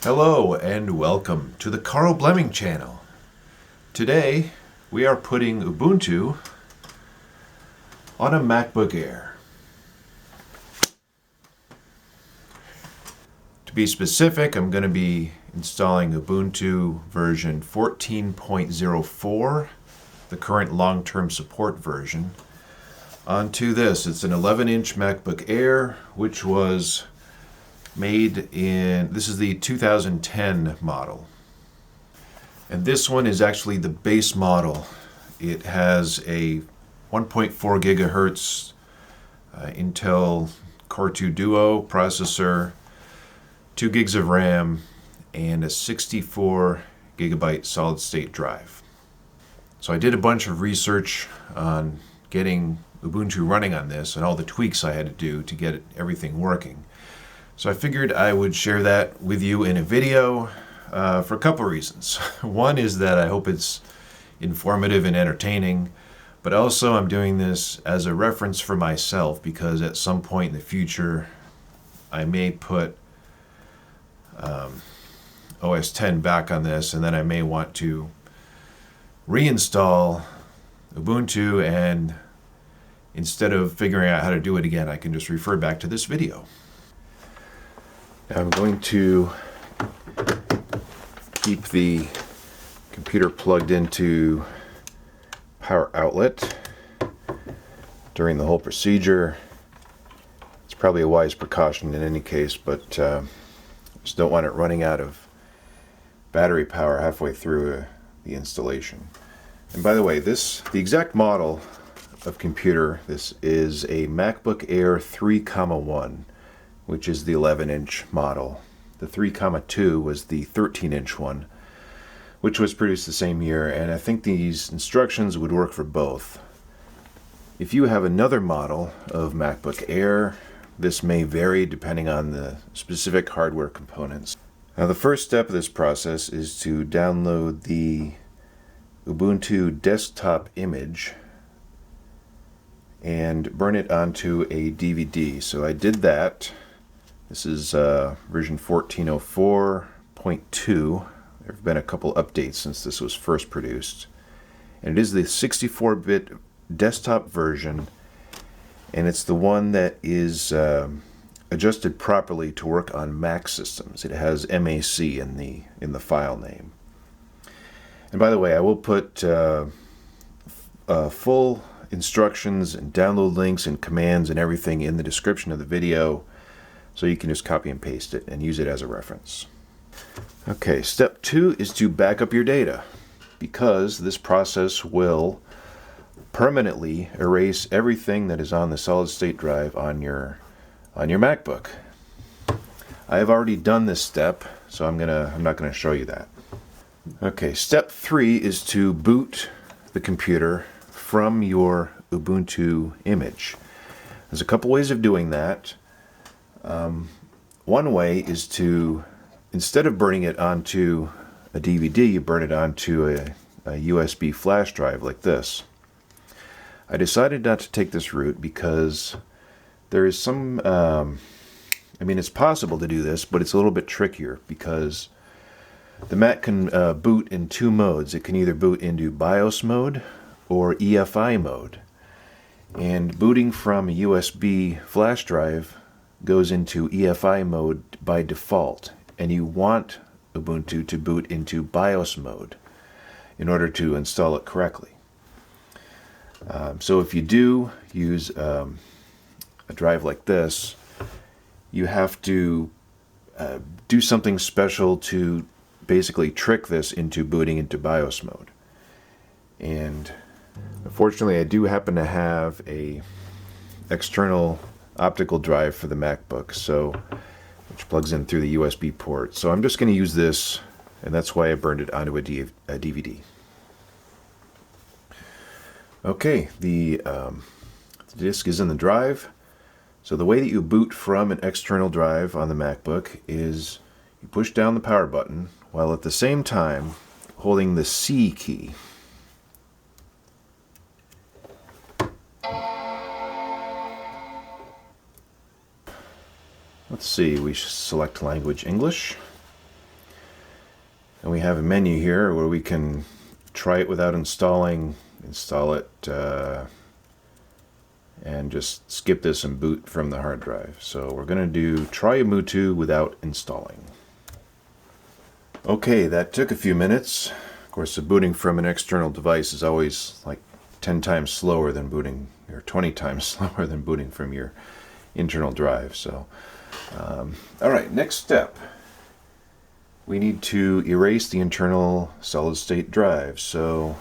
Hello and welcome to the Carl Blemming channel. Today we are putting Ubuntu on a MacBook Air. To be specific, I'm going to be installing Ubuntu version 14.04, the current long-term support version, onto this. It's an 11-inch MacBook Air, which was made in, this is the 2010 model. And this one is actually the base model. It has a 1.4 gigahertz Intel Core 2 Duo processor, 2 gigs of RAM, and a 64 gigabyte solid state drive. So I did a bunch of research on getting Ubuntu running on this and all the tweaks I had to do to get everything working. So I figured I would share that with you in a video for a couple of reasons. One is that I hope it's informative and entertaining, but also I'm doing this as a reference for myself because at some point in the future I may put OS X back on this, and then I may want to reinstall Ubuntu, and instead of figuring out how to do it again, I can just refer back to this video. I'm going to keep the computer plugged into power outlet during the whole procedure. It's probably a wise precaution in any case, but just don't want it running out of battery power halfway through the installation. And by the way, the exact model of computer, this is a MacBook Air 3,1. Which is the 11-inch model. The 3,2 was the 13-inch one, which was produced the same year, and I think these instructions would work for both. If you have another model of MacBook Air, this may vary depending on the specific hardware components. Now, the first step of this process is to download the Ubuntu desktop image and burn it onto a DVD. So I did that. This is version 14.04.2. There have been a couple updates since this was first produced. And it is the 64-bit desktop version, and it's the one that is adjusted properly to work on Mac systems. It has MAC in the file name. And by the way, I will put full instructions and download links and commands and everything in the description of the video, so you can just copy and paste it and use it as a reference. Okay, step 2 is to back up your data, because this process will permanently erase everything that is on the solid state drive on your MacBook. I have already done this step, so I'm not gonna show you that. Okay, step 3 is to boot the computer from your Ubuntu image. There's a couple ways of doing that. One way is to, instead of burning it onto a DVD, you burn it onto a USB flash drive like this. I decided not to take this route because there is some, it's possible to do this, but it's a little bit trickier because the Mac can boot in two modes. It can either boot into BIOS mode or EFI mode. And booting from a USB flash drive goes into EFI mode by default, and you want Ubuntu to boot into BIOS mode in order to install it correctly. So if you do use a drive like this, you have to do something special to basically trick this into booting into BIOS mode. And unfortunately, I do happen to have a external optical drive for the MacBook, which plugs in through the USB port. So I'm just going to use this, and that's why I burned it onto a DVD. Okay, the disk is in the drive. So the way that you boot from an external drive on the MacBook is you push down the power button while at the same time holding the C key. Let's see, we select language English. And we have a menu here where we can try it without installing, install it, and just skip this and boot from the hard drive. So we're going to do try Ubuntu without installing. Okay, that took a few minutes. Of course, the booting from an external device is always like 10 times slower than booting, or 20 times slower than booting from your internal drive. So, all right, next step. We need to erase the internal solid-state drive. So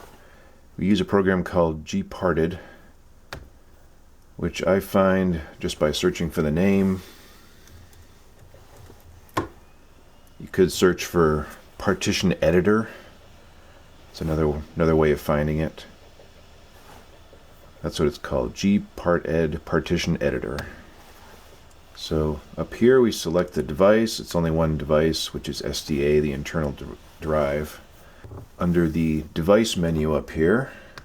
we use a program called gParted, which I find just by searching for the name. You could search for Partition Editor. It's another way of finding it. That's what it's called, gParted Partition Editor. So up here we select the device. It's only one device, which is SDA, the internal drive. Under the device menu up here, I'm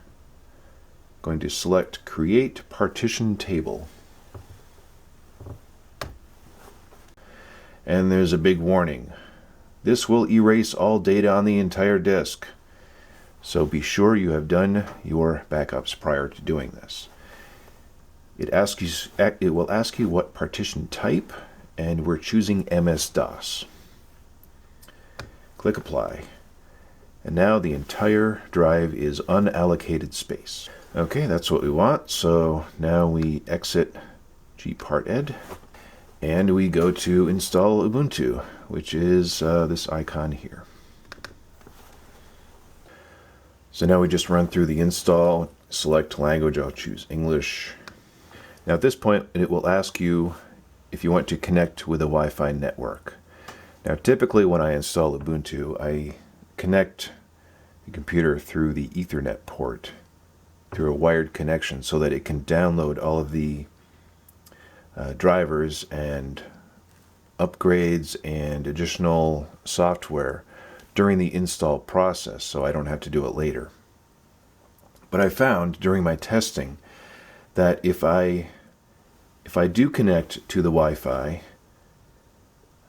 going to select Create Partition Table. And there's a big warning. This will erase all data on the entire disk. So be sure you have done your backups prior to doing this. It will ask you what partition type, and we're choosing MS-DOS. Click Apply. And now the entire drive is unallocated space. Okay, that's what we want. So now we exit gParted. And we go to Install Ubuntu, which is this icon here. So now we just run through the install, select language, I'll choose English. Now at this point it will ask you if you want to connect with a Wi-Fi network. Now typically when I install Ubuntu, I connect the computer through the Ethernet port, through a wired connection, so that it can download all of the drivers and upgrades and additional software during the install process, so I don't have to do it later. But I found during my testing that if I do connect to the Wi-Fi,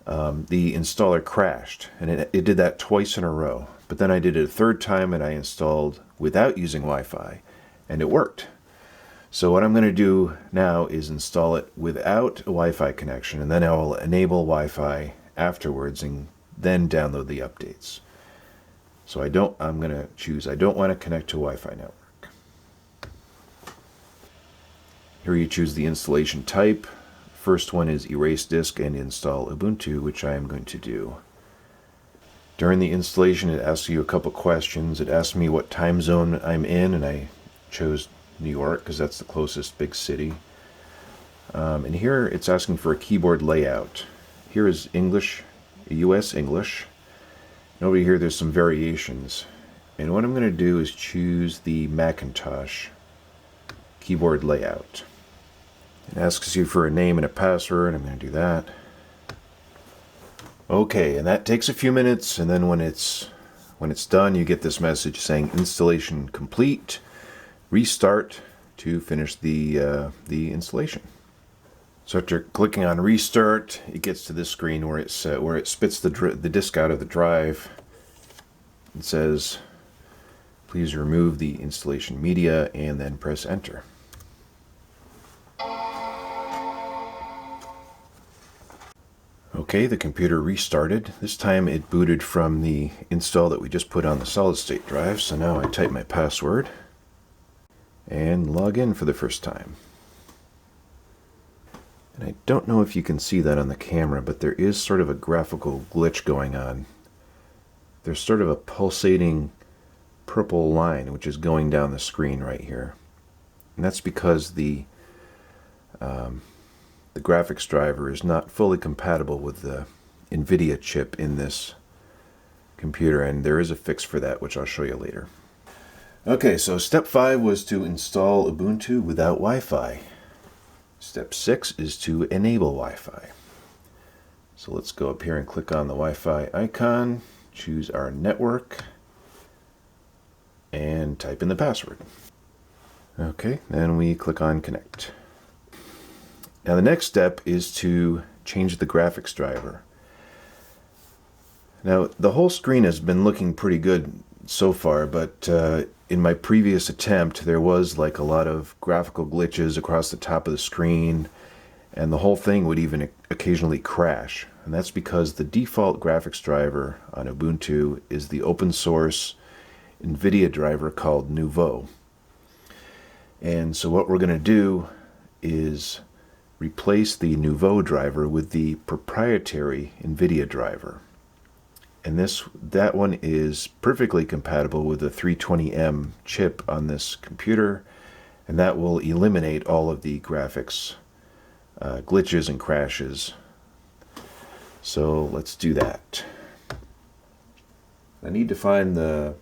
the installer crashed, and it did that twice in a row. But then I did it a third time, and I installed without using Wi-Fi, and it worked. So what I'm going to do now is install it without a Wi-Fi connection, and then I will enable Wi-Fi afterwards and then download the updates. So I'm going to choose I don't want to connect to a Wi-Fi network. Here you choose the installation type. First one is erase disk and install Ubuntu, which I am going to do. During the installation it asks you a couple questions. It asks me what time zone I'm in, and I chose New York because that's the closest big city. And here it's asking for a keyboard layout. Here is English, US English. And over here there's some variations. And what I'm going to do is choose the Macintosh keyboard layout. It asks you for a name and a password. I'm going to do that. Okay, and that takes a few minutes, and then when it's done, you get this message saying installation complete. Restart to finish the installation. So after clicking on restart, it gets to this screen where it spits the disk out of the drive. It says, please remove the installation media, and then press enter. Okay, the computer restarted. This time it booted from the install that we just put on the solid state drive. So now I type my password and log in for the first time. And I don't know if you can see that on the camera, but there is sort of a graphical glitch going on. There's sort of a pulsating purple line which is going down the screen right here. And that's because the graphics driver is not fully compatible with the nVidia chip in this computer, and there is a fix for that, which I'll show you later. Okay, so step 5 was to install Ubuntu without Wi-Fi. Step 6 is to enable Wi-Fi. So let's go up here and click on the Wi-Fi icon, choose our network, and type in the password. Okay, then we click on connect. Now the next step is to change the graphics driver. Now, the whole screen has been looking pretty good so far, but in my previous attempt, there was like a lot of graphical glitches across the top of the screen, and the whole thing would even occasionally crash. And that's because the default graphics driver on Ubuntu is the open source nVidia driver called Nouveau. And so what we're going to do is replace the Nouveau driver with the proprietary nVidia driver. And that one is perfectly compatible with the 320M chip on this computer, and that will eliminate all of the graphics glitches and crashes. So let's do that. I need to find a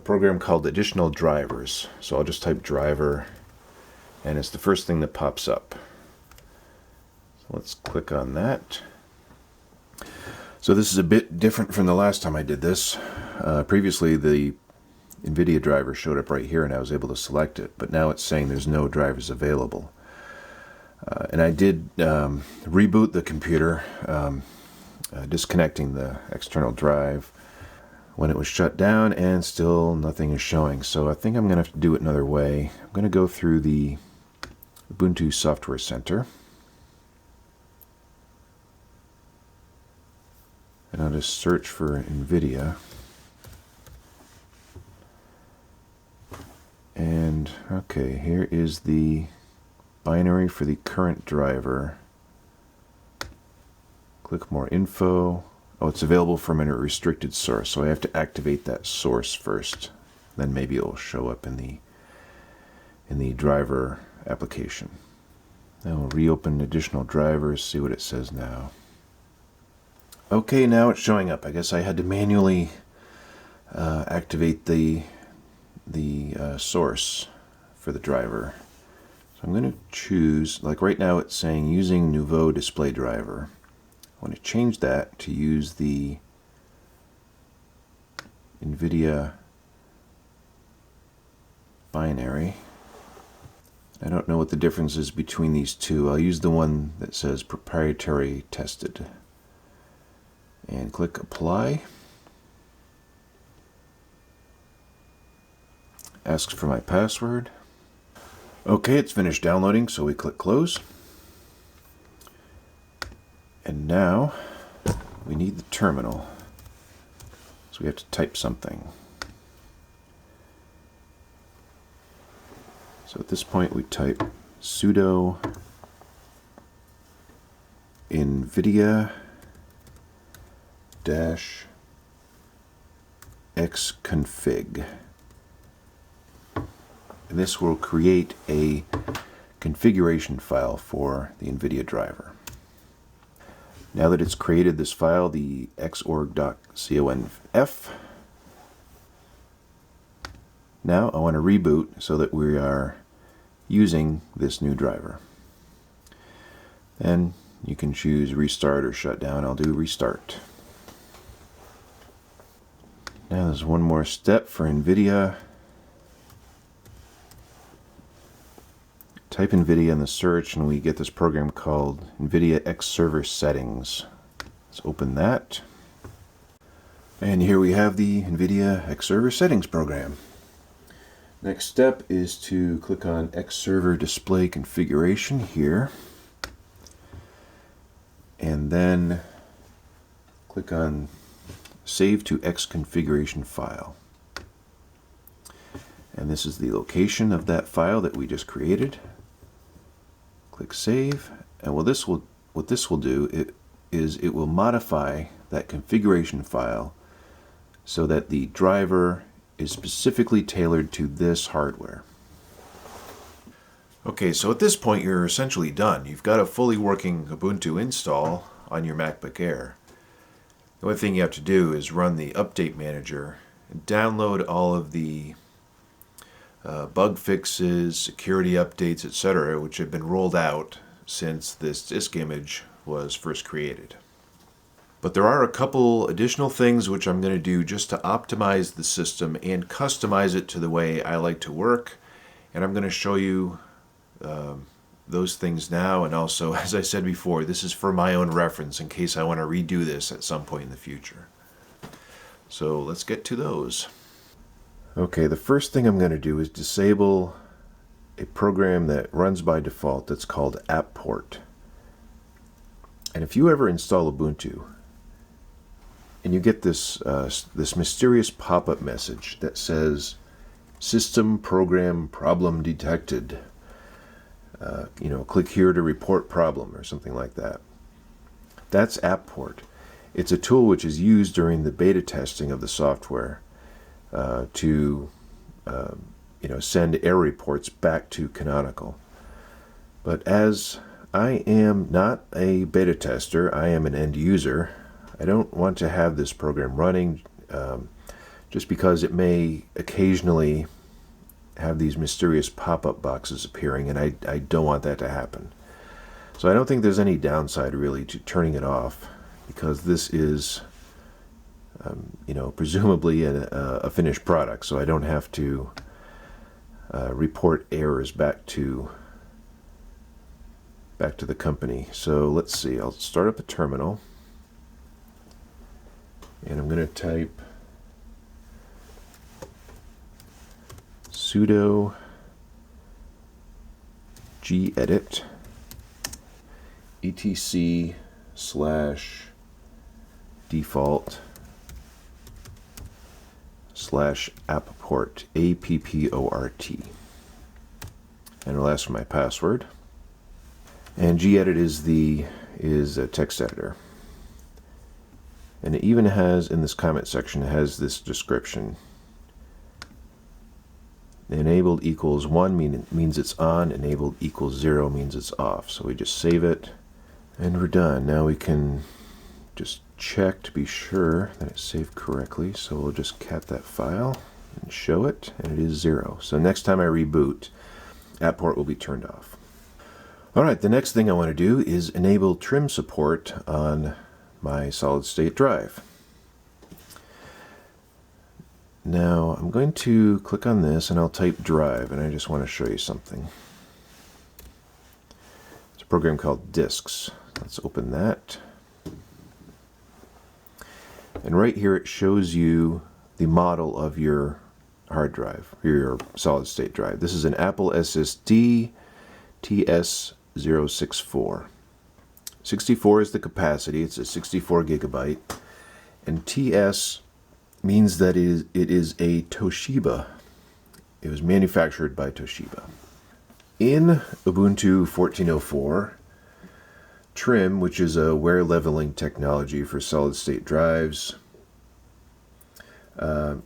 program called Additional Drivers. So I'll just type driver, and it's the first thing that pops up. So let's click on that. So this is a bit different from the last time I did this. Previously the nVidia driver showed up right here and I was able to select it, but now it's saying there's no drivers available. And I did reboot the computer, disconnecting the external drive when it was shut down, and still nothing is showing. So I think I'm going to have to do it another way. I'm going to go through the Ubuntu Software Center. And I'll just search for nVidia. And okay, here is the binary for the current driver. Click more info. Oh, it's available from a restricted source, so I have to activate that source first. Then maybe it will show up in the driver application. Now we'll reopen additional drivers, see what it says now. Okay, now it's showing up. I guess I had to manually activate the source for the driver. So I'm going to choose, like right now it's saying using Nouveau display driver. I want to change that to use the nVidia binary. I don't know what the difference is between these two. I'll use the one that says proprietary tested. And click apply. Asks for my password. Okay, it's finished downloading, so we click close. And now we need the terminal. So we have to type something. So at this point we type sudo nVidia -xconfig. And this will create a configuration file for the nVidia driver. Now that it's created this file, the xorg.conf, now I want to reboot so that we are using this new driver. Then you can choose restart or shut down. I'll do restart. Now there's one more step for nVidia. Type nVidia in the search and we get this program called nVidia X Server Settings. Let's open that. And here we have the nVidia X Server Settings program. Next step is to click on X Server Display Configuration here. And then click on Save to X Configuration File. And this is the location of that file that we just created. Click Save, and what this will do is it will modify that configuration file so that the driver is specifically tailored to this hardware. Okay, so at this point you're essentially done. You've got a fully working Ubuntu install on your MacBook Air. The only thing you have to do is run the update manager and download all of the bug fixes, security updates, etc., which have been rolled out since this disk image was first created. But there are a couple additional things which I'm going to do just to optimize the system and customize it to the way I like to work, and I'm going to show you those things now. And also, as I said before, this is for my own reference in case I want to redo this at some point in the future. So let's get to those. Okay, the first thing I'm going to do is disable a program that runs by default that's called AppPort. And if you ever install Ubuntu and you get this this mysterious pop-up message that says "System Program Problem Detected," click here to report problem or something like that. That's AppPort. It's a tool which is used during the beta testing of the software to send error reports back to Canonical. But as I am not a beta tester, I am an end user, I don't want to have this program running just because it may occasionally have these mysterious pop-up boxes appearing, and I don't want that to happen. So I don't think there's any downside really to turning it off, because this is presumably a finished product, so I don't have to report errors back to the company. So let's see, I'll start up a terminal and I'm going to type sudo gedit etc /default /AppPort, APPORT. And it'll ask for my password. And gedit is a text editor. And it even has, in this comment section, it has this description. Enabled equals 1 means it's on, enabled equals 0 means it's off. So we just save it and we're done. Now we can just check to be sure that it's saved correctly. So we'll just cat that file and show it, and it is 0. So next time I reboot, AppPort will be turned off. Alright, the next thing I want to do is enable trim support on my solid state drive. Now I'm going to click on this and I'll type drive, and I just want to show you something. It's a program called disks. Let's open that. And right here it shows you the model of your hard drive, your solid state drive. This is an Apple SSD TS064. 64 is the capacity, it's a 64 gigabyte, and TS means that it is a Toshiba. It was manufactured by Toshiba. In Ubuntu 14.04, trim, which is a wear leveling technology for solid state drives,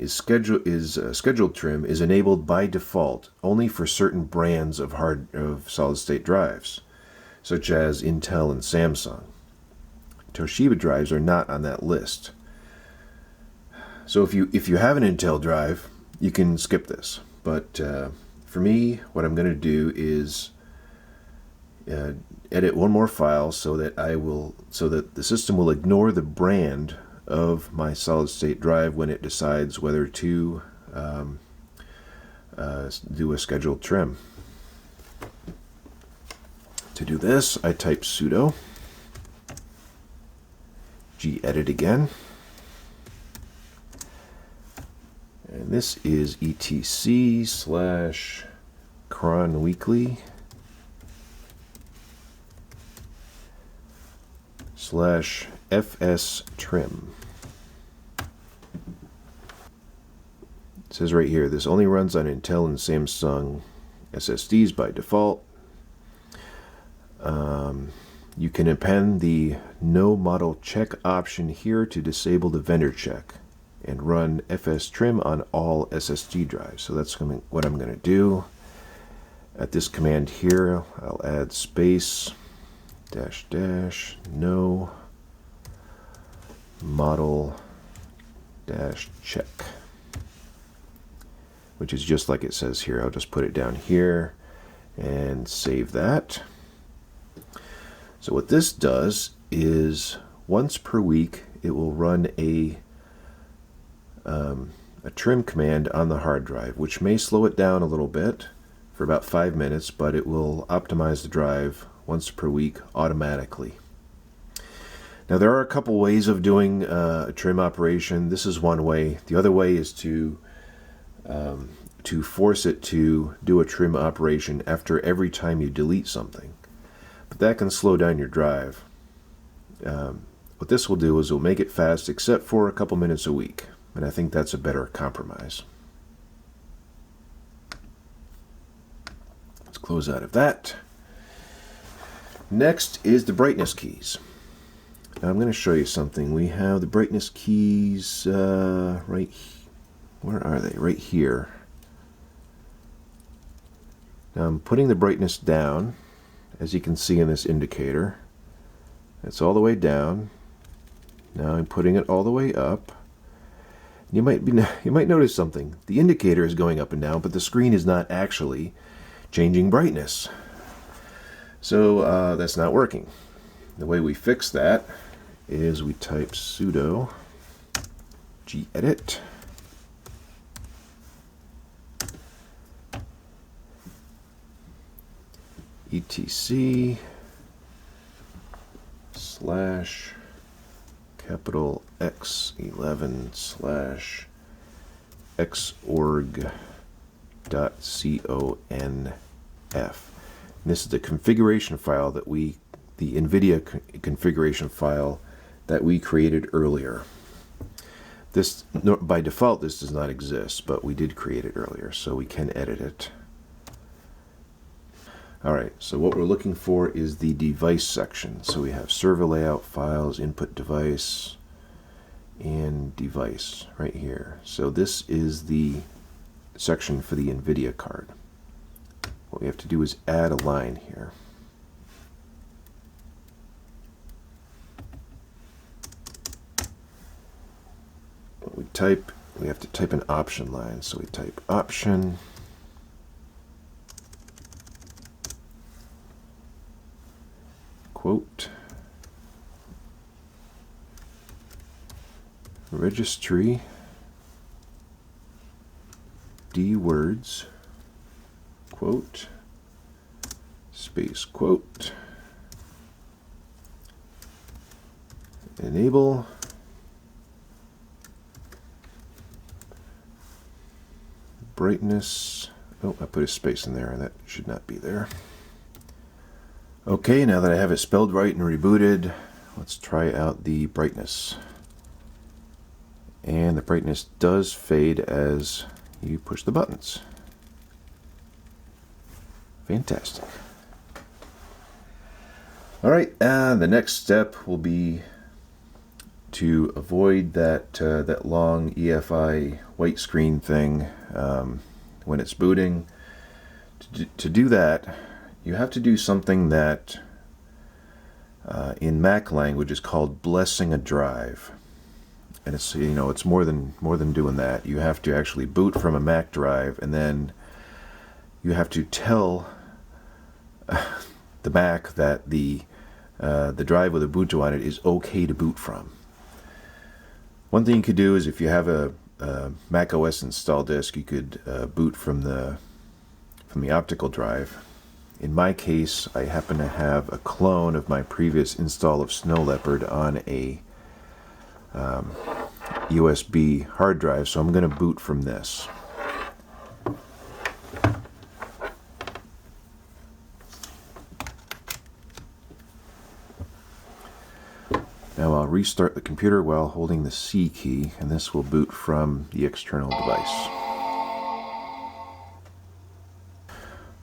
scheduled trim is enabled by default only for certain brands of solid state drives, such as Intel and Samsung. Toshiba drives are not on that list. So if you have an Intel drive, you can skip this. But for me, what I'm going to do is edit one more file so that the system will ignore the brand of my solid state drive when it decides whether to do a scheduled trim. To do this, I type sudo gedit again, and this is etc/cronweekly /fstrim. It says right here, this only runs on Intel and Samsung SSDs by default. You can append the no model check option here to disable the vendor check and run fstrim on all SSD drives. So that's what I'm going to do. At this command here, I'll add space -- no model -check, which is just like it says here. I'll just put it down here and save that. So what this does is once per week it will run a trim command on the hard drive, which may slow it down a little bit for about 5 minutes, but it will optimize the drive once per week automatically. Now there are a couple ways of doing a trim operation. This is one way. The other way is to force it to do a trim operation after every time you delete something. But that can slow down your drive. What this will do is it will make it fast except for a couple minutes a week. And I think that's a better compromise. Let's close out of that. Next is the brightness keys. Now I'm going to show you something. We have the brightness keys right here. Where are they? Right here. Now I'm putting the brightness down, as you can see in this indicator. It's all the way down. Now I'm putting it all the way up. You might notice something. The indicator is going up and down, but the screen is not actually changing brightness. So that's not working. The way we fix that is we type sudo gedit etc slash capital X11 / xorg.conf. This is the configuration file that the nVidia configuration file that we created earlier. This, by default, this does not exist, but we did create it earlier, so we can edit it. Alright, so what we're looking for is the device section. So we have server layout, files, input device, and device right here. So this is the section for the nVidia card. What we have to do is add a line here. We have to type an option line. So we type option quote registry d words quote space quote enable brightness. Oh, I put a space in there and that should not be there. Okay, now that I have it spelled right and rebooted, let's try out the brightness. And the brightness does fade as you push the buttons. Fantastic. Alright, the next step will be to avoid that long EFI white screen thing when it's booting. To do that, you have to do something that in Mac language is called blessing a drive. And it's, you know, it's more than doing that. You have to actually boot from a Mac drive, and then you have to tell the Mac that the drive with Ubuntu on it is okay to boot from. One thing you could do is if you have a Mac OS install disk, you could boot from the optical drive. In my case, I happen to have a clone of my previous install of Snow Leopard on a USB hard drive, so I'm going to boot from this. Now I'll restart the computer while holding the C key, and this will boot from the external device.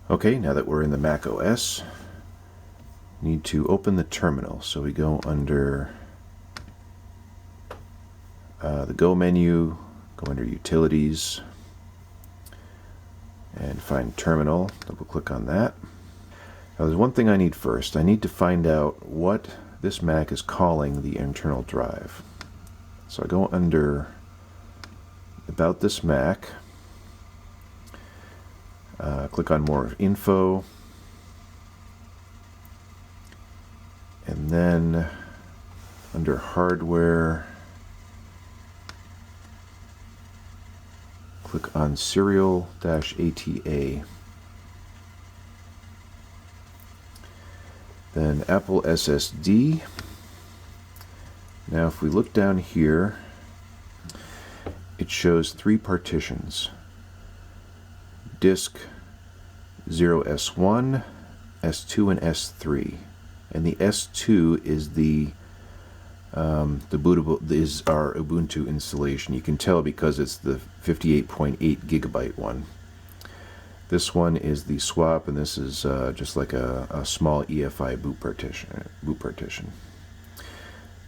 Okay, now that we're in the Mac OS, need to open the terminal. So we go under the Go menu, go under Utilities, and find Terminal. Double click on that. Now there's one thing I need first. I need to find out what this Mac is calling the internal drive. So I go under About This Mac, click on More Info, and then under Hardware, click on Serial-ATA. Then Apple SSD, Now if we look down here, it shows 3 partitions. Disk 0S1, S2, and S3. And the S2 is the bootable, is our Ubuntu installation. You can tell because it's the 58.8 gigabyte one. This one is the swap, and this is just like a small EFI boot partition.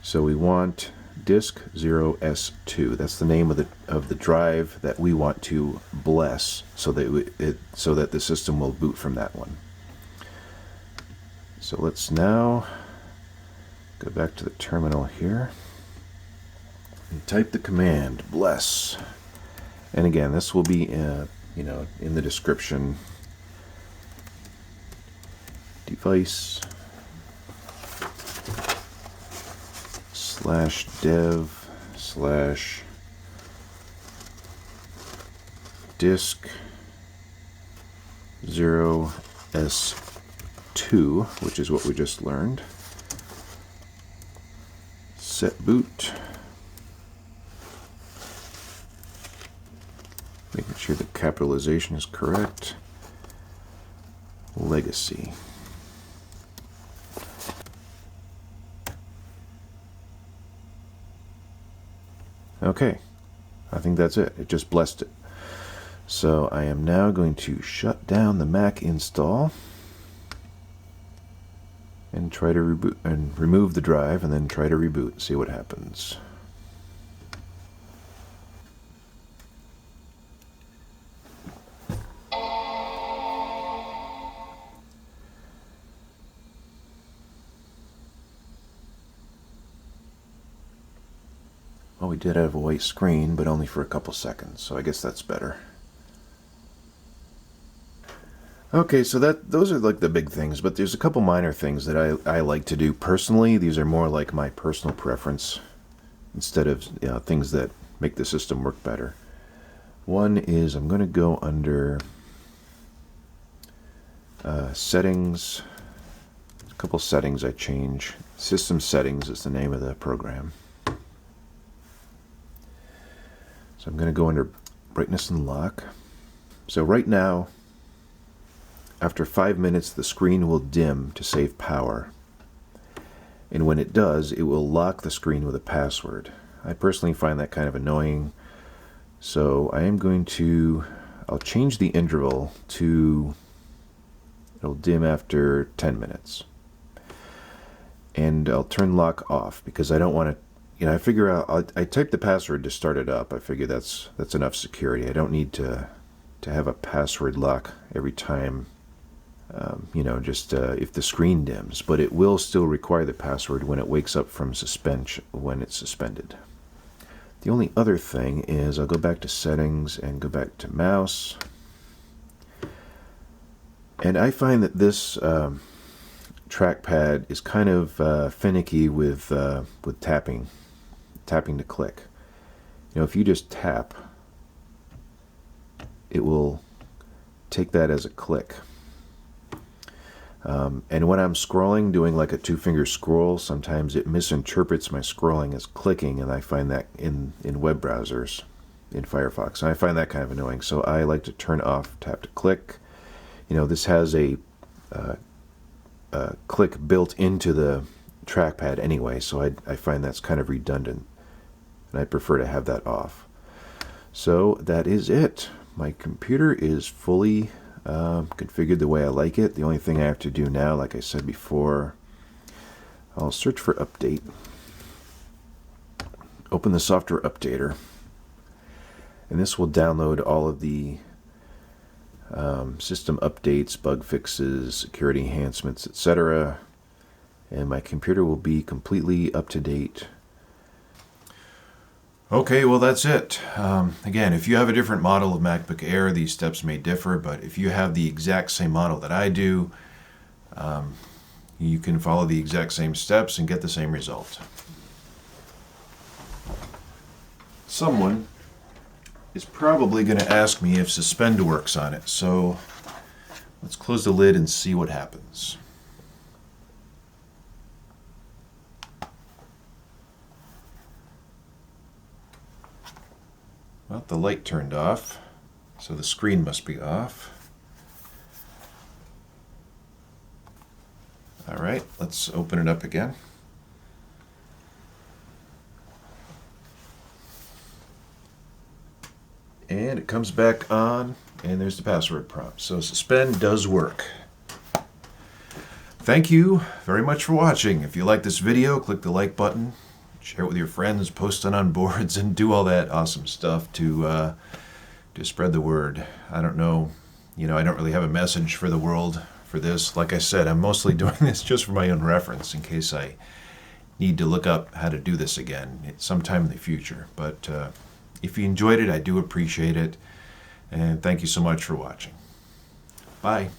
So we want disk 0S2. That's the name of the drive that we want to bless, so that the system will boot from that one. So let's now go back to the terminal here and type the command bless. And again, this will be in the description. Device /dev/ disk 0S2, which is what we just learned. Set boot. Making sure the capitalization is correct. Legacy. Okay, I think that's it. It just blessed it. So I am now going to shut down the Mac install and try to reboot and remove the drive, and then try to reboot, see what happens. Well, we did have a white screen, but only for a couple seconds, so I guess that's better. Okay, so those are like the big things, but there's a couple minor things that I like to do personally. These are more like my personal preference instead of things that make the system work better. One is I'm going to go under settings. A couple settings I change. System settings is the name of the program. So I'm going to go under brightness and lock. So right now, after 5 minutes, the screen will dim to save power. And when it does, it will lock the screen with a password. I personally find that kind of annoying. So I am going to, I'll change the interval to, it'll dim after 10 minutes. And I'll turn lock off because I don't want to, I figure out, I type the password to start it up. I figure that's enough security. I don't need to have a password lock every time. If the screen dims, but it will still require the password when it wakes up from suspension, when it's suspended. The only other thing is I'll go back to settings and go back to mouse. And I find that this trackpad is kind of finicky with tapping to click. If you just tap, it will take that as a click. And when I'm scrolling, doing like a 2-finger scroll, sometimes it misinterprets my scrolling as clicking, and I find that in web browsers, in Firefox, and I find that kind of annoying. So I like to turn off tap to click. This has a click built into the trackpad anyway, so I find that's kind of redundant, and I prefer to have that off. So that is it. My computer is fully configured the way I like it. The only thing I have to do now, like I said before, I'll search for update, open the software updater, and this will download all of the system updates, bug fixes, security enhancements, etc. And my computer will be completely up to date. Okay, well that's it. Again, if you have a different model of MacBook Air, these steps may differ, but if you have the exact same model that I do, you can follow the exact same steps and get the same result. Someone is probably going to ask me if suspend works on it, so let's close the lid and see what happens. Well, the light turned off, so the screen must be off. All right, let's open it up again. And it comes back on, and there's the password prompt. So suspend does work. Thank you very much for watching. If you like this video, click the like button, share it with your friends, post it on boards, and do all that awesome stuff to spread the word. I don't know, I don't really have a message for the world for this. Like I said, I'm mostly doing this just for my own reference in case I need to look up how to do this again sometime in the future. But if you enjoyed it, I do appreciate it. And thank you so much for watching. Bye.